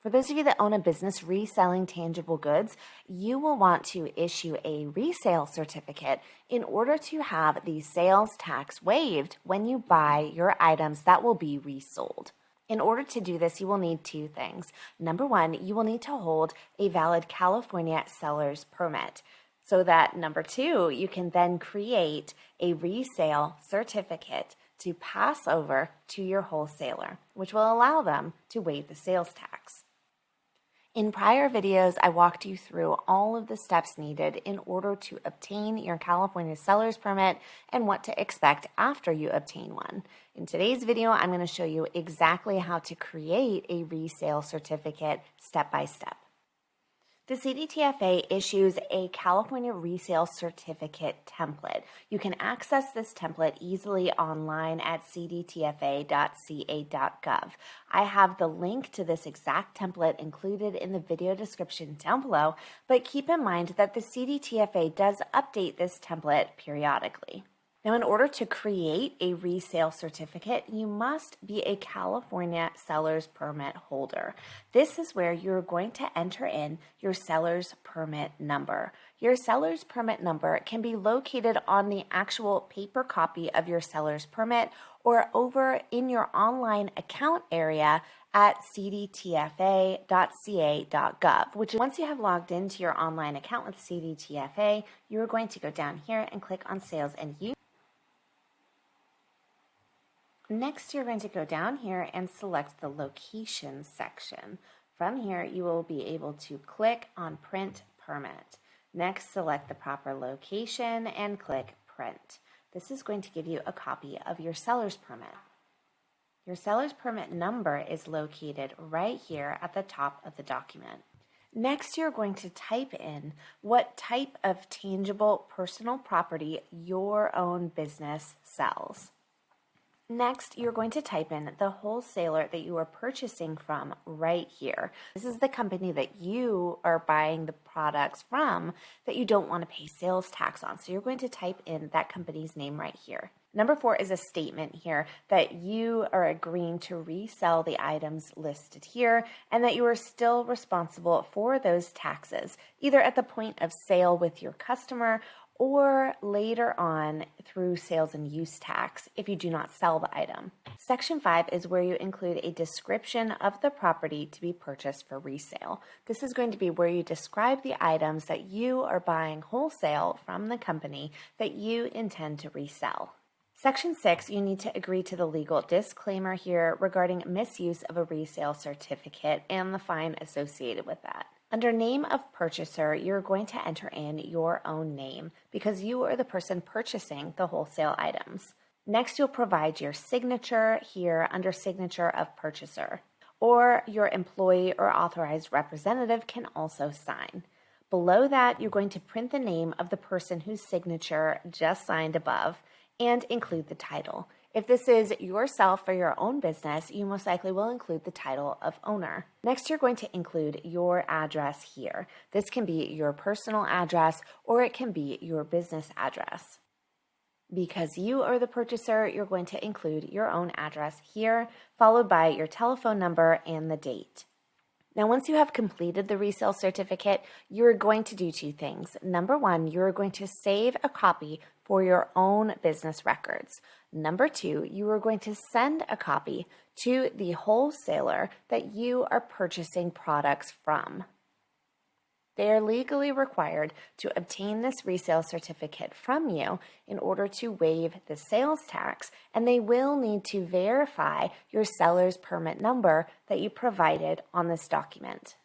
For those of you that own a business reselling tangible goods, you will want to issue a resale certificate in order to have the sales tax waived when you buy your items that will be resold. In order to do this, you will need two things. Number one, you will need to hold a valid California seller's permit, so that number two, you can then create a resale certificate to pass over to your wholesaler, which will allow them to waive the sales tax. In prior videos, I walked you through all of the steps needed in order to obtain your California seller's permit and what to expect after you obtain one. In today's video, I'm going to show you exactly how to create a resale certificate step by step. The CDTFA issues a California Resale Certificate template. You can access this template easily online at cdtfa.ca.gov. I have the link to this exact template included in the video description down below, but keep in mind that the CDTFA does update this template periodically. Now, in order to create a resale certificate, you must be a California seller's permit holder. This is where you're going to enter in your seller's permit number. Your seller's permit number can be located on the actual paper copy of your seller's permit or over in your online account area at cdtfa.ca.gov, which once you have logged into your online account with CDTFA, you're going to go down here and click on Sales and Use. Next, you're going to go down here and select the location section. From here, you will be able to click on Print Permit. Next, select the proper location and click Print. This is going to give you a copy of your seller's permit. Your seller's permit number is located right here at the top of the document. Next, you're going to type in what type of tangible personal property your own business sells. Next, you're going to type in the wholesaler that you are purchasing from right here. This is the company that you are buying the products from that you don't want to pay sales tax on. So you're going to type in that company's name right here. Number 4 is a statement here that you are agreeing to resell the items listed here and that you are still responsible for those taxes, either at the point of sale with your customer or later on through sales and use tax if you do not sell the item. Section 5 is where you include a description of the property to be purchased for resale. This is going to be where you describe the items that you are buying wholesale from the company that you intend to resell. Section 6, you need to agree to the legal disclaimer here regarding misuse of a resale certificate and the fine associated with that. Under name of purchaser, you're going to enter in your own name because you are the person purchasing the wholesale items. Next, you'll provide your signature here under signature of purchaser, or your employee or authorized representative can also sign. Below that, you're going to print the name of the person whose signature just signed above and include the title. If this is yourself or your own business, you most likely will include the title of owner. Next, you're going to include your address here. This can be your personal address or it can be your business address. Because you are the purchaser, you're going to include your own address here, followed by your telephone number and the date. Now, once you have completed the resale certificate, you're going to do two things. Number 1, you're going to save a copy for your own business records. Number 2, you are going to send a copy to the wholesaler that you are purchasing products from. They are legally required to obtain this resale certificate from you in order to waive the sales tax, and they will need to verify your seller's permit number that you provided on this document.